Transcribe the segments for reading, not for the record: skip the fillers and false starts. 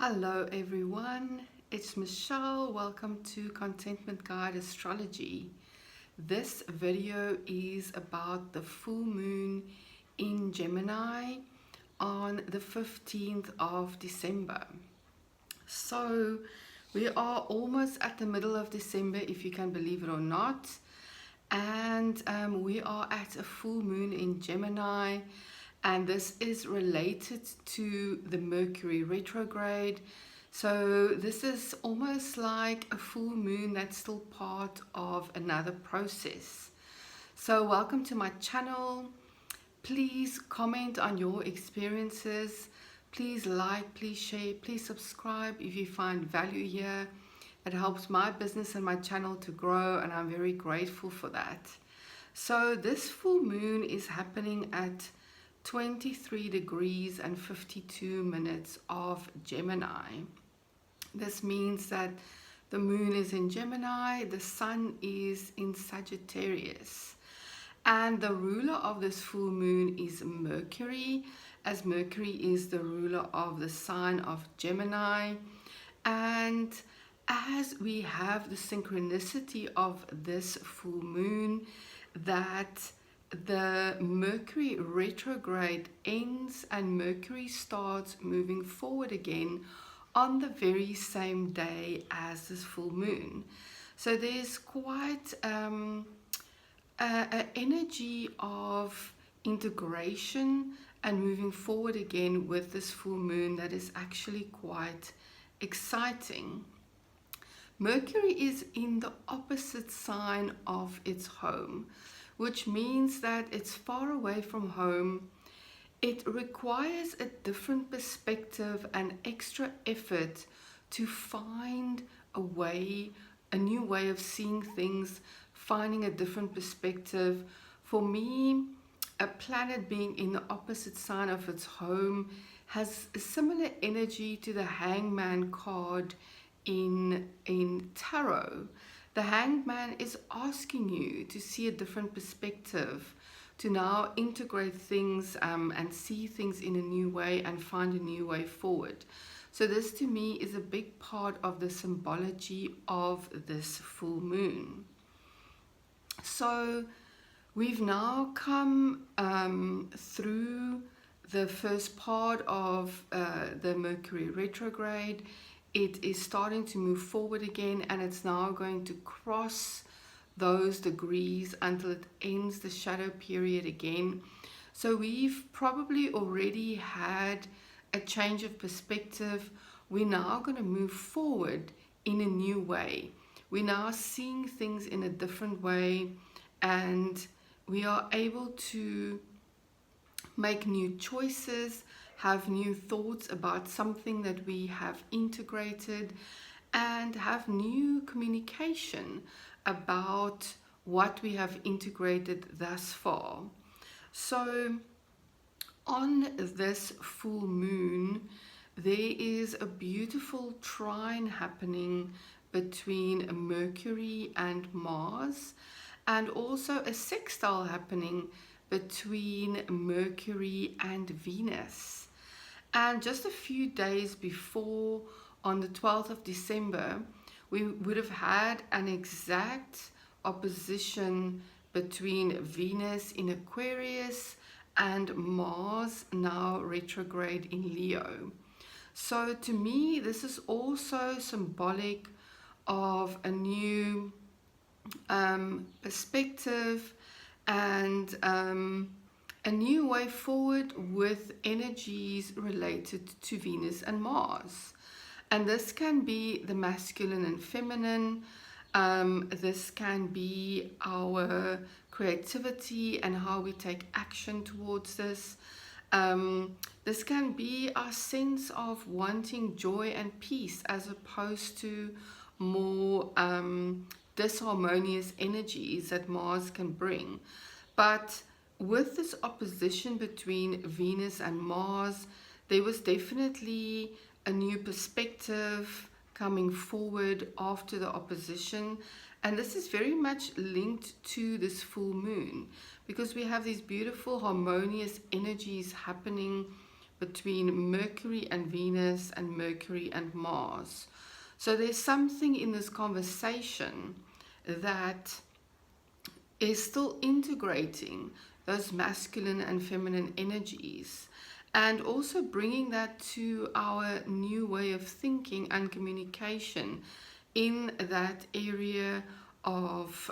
Hello everyone, it's Michelle. Welcome to Contentment Guide Astrology. This video is about the full moon in Gemini on the 15th of December. So we are almost at the middle of December, if you can believe it or not. And we are at a full moon in Gemini. And this is related to the Mercury retrograde. So this is almost like a full moon that's still part of another process. So welcome to my channel. Please comment on your experiences. Please like, please share, please subscribe if you find value here. It helps my business and my channel to grow, and I'm very grateful for that. So this full moon is happening at 23 degrees and 52 minutes of Gemini. This means that the moon is in Gemini, the sun is in Sagittarius. And the ruler of this full moon is Mercury, as Mercury is the ruler of the sign of Gemini. And as we have the synchronicity of this full moon, that the Mercury retrograde ends and Mercury starts moving forward again on the very same day as this full moon. So there's quite an energy of integration and moving forward again with this full moon that is actually quite exciting. Mercury is in the opposite sign of its home, which means that it's far away from home. It requires a different perspective and extra effort to find a way, a new way of seeing things, finding a different perspective. For me, a planet being in the opposite sign of its home has a similar energy to the Hangman card in tarot. The Hanged Man is asking you to see a different perspective, to now integrate things and see things in a new way and find a new way forward. So this to me is a big part of the symbology of this full moon. So we've now come through the first part of the Mercury retrograde. It is starting to move forward again, and it's now going to cross those degrees until it ends the shadow period again. So we've probably already had a change of perspective. We're now going to move forward in a new way. We're now seeing things in a different way, and we are able to make new choices, have new thoughts about something that we have integrated, and have new communication about what we have integrated thus far. So on this full moon, there is a beautiful trine happening between Mercury and Mars, and also a sextile happening between Mercury and Venus. And just a few days before, on the 12th of December, we would have had an exact opposition between Venus in Aquarius and Mars, now retrograde in Leo. So to me, this is also symbolic of a new perspective and a new way forward with energies related to Venus and Mars. And this can be the masculine and feminine. This can be our creativity and how we take action towards this. This can be our sense of wanting joy and peace as opposed to more disharmonious energies that Mars can bring. But with this opposition between Venus and Mars, there was definitely a new perspective coming forward after the opposition. And this is very much linked to this full moon, because we have these beautiful harmonious energies happening between Mercury and Venus and Mercury and Mars. So there's something in this conversation that is still integrating those masculine and feminine energies, and also bringing that to our new way of thinking and communication in that area of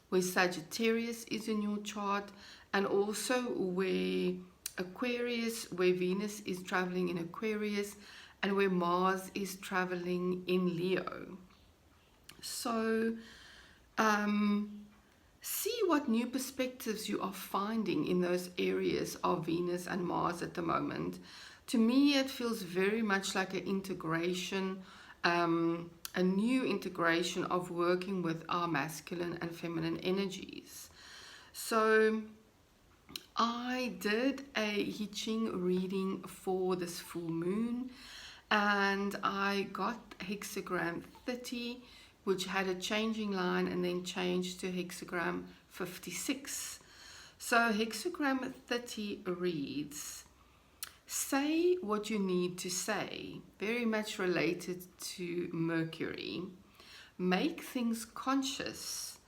where Sagittarius is in your chart, and also where where Venus is traveling in Aquarius, and where Mars is traveling in Leo. So see what new perspectives you are finding in those areas of Venus and Mars at the moment. To me, it feels very much like an integration, a new integration of working with our masculine and feminine energies. So I did a Ching reading for this full moon, and I got hexagram 30, which had a changing line and then changed to hexagram 56. So hexagram 30 reads, say what you need to say, very much related to Mercury. Make things conscious,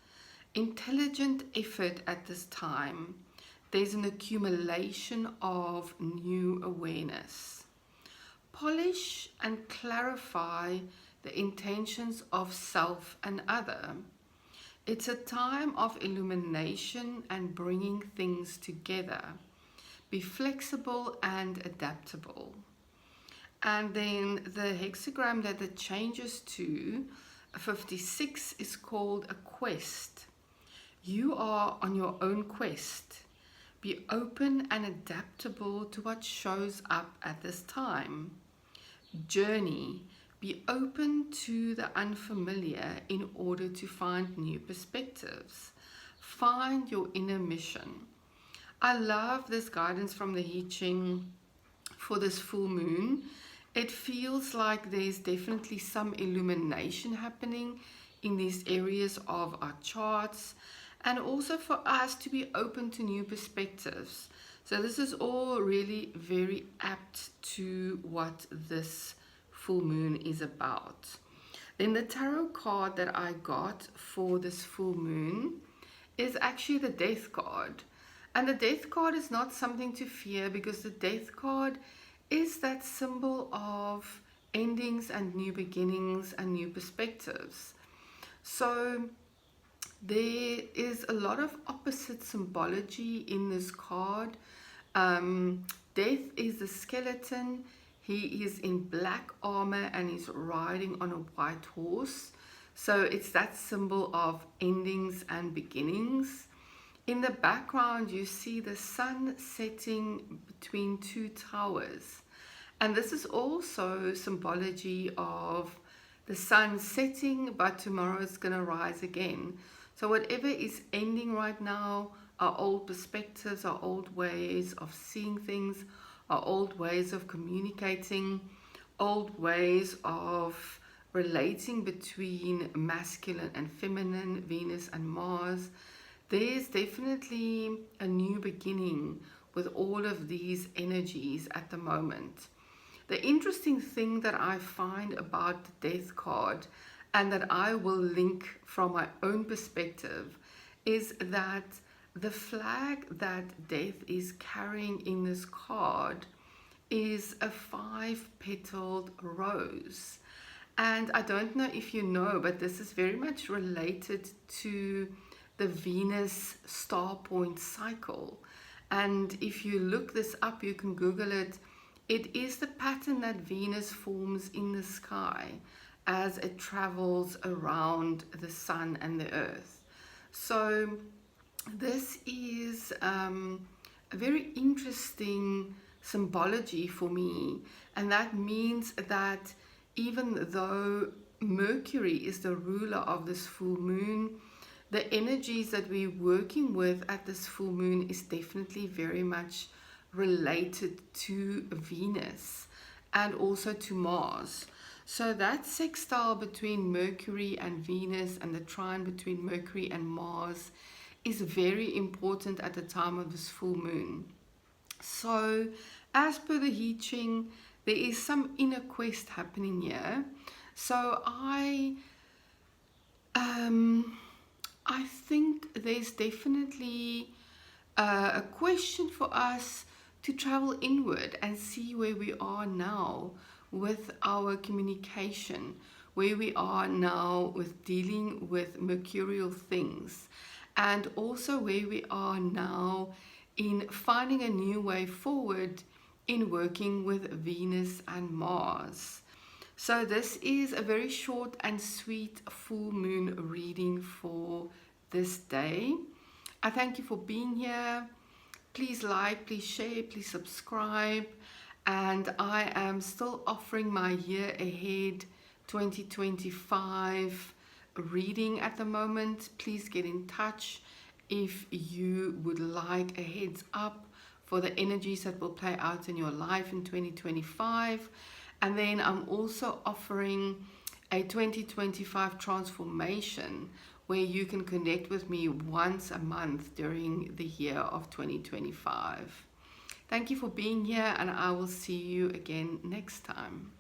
intelligent effort at this time. There's an accumulation of new awareness. Polish and clarify the intentions of self and other. It's a time of illumination and bringing things together. Be flexible and adaptable. And then the hexagram that it changes to, 56, is called a quest. You are on your own quest. Be open and adaptable to what shows up at this time. Journey. Be open to the unfamiliar in order to find new perspectives. Find your inner mission. I love this guidance from the I Ching for this full moon. It feels like there's definitely some illumination happening in these areas of our charts, and also for us to be open to new perspectives. So this is all really very apt to what this full moon is about. Then the tarot card that I got for this full moon is actually the Death card. And the Death card is not something to fear, because the Death card is that symbol of endings and new beginnings and new perspectives. So there is a lot of opposite symbology in this card. Death is a skeleton. He is in black armor and he's riding on a white horse. So it's that symbol of endings and beginnings. In the background, you see the sun setting between two towers. And this is also symbology of the sun setting, but tomorrow it's going to rise again. So whatever is ending right now, our old perspectives, our old ways of seeing things, our old ways of communicating, old ways of relating between masculine and feminine, Venus and Mars. There's definitely a new beginning with all of these energies at the moment. The interesting thing that I find about the Death card, and that I will link from my own perspective, is that the flag that Death is carrying in this card is a 5-petaled rose. And I don't know if you know, but this is very much related to the Venus star point cycle. And if you look this up, you can Google it. It is the pattern that Venus forms in the sky as it travels around the sun and the earth. So this is a very interesting symbology for me, and that means that even though Mercury is the ruler of this full moon, the energies that we're working with at this full moon is definitely very much related to Venus and also to Mars. So that sextile between Mercury and Venus and the trine between Mercury and Mars is very important at the time of this full moon. So as per the I Ching, there is some inner quest happening here. So I think there's definitely a question for us to travel inward and see where we are now with our communication, where we are now with dealing with mercurial things, and also where we are now in finding a new way forward in working with Venus and Mars. So this is a very short and sweet full moon reading for this day. I thank you for being here. Please like, please share, please subscribe. And I am still offering my year ahead 2025 reading at the moment. Please get in touch if you would like a heads up for the energies that will play out in your life in 2025. And then I'm also offering a 2025 transformation where you can connect with me once a month during the year of 2025. Thank you for being here, and I will see you again next time.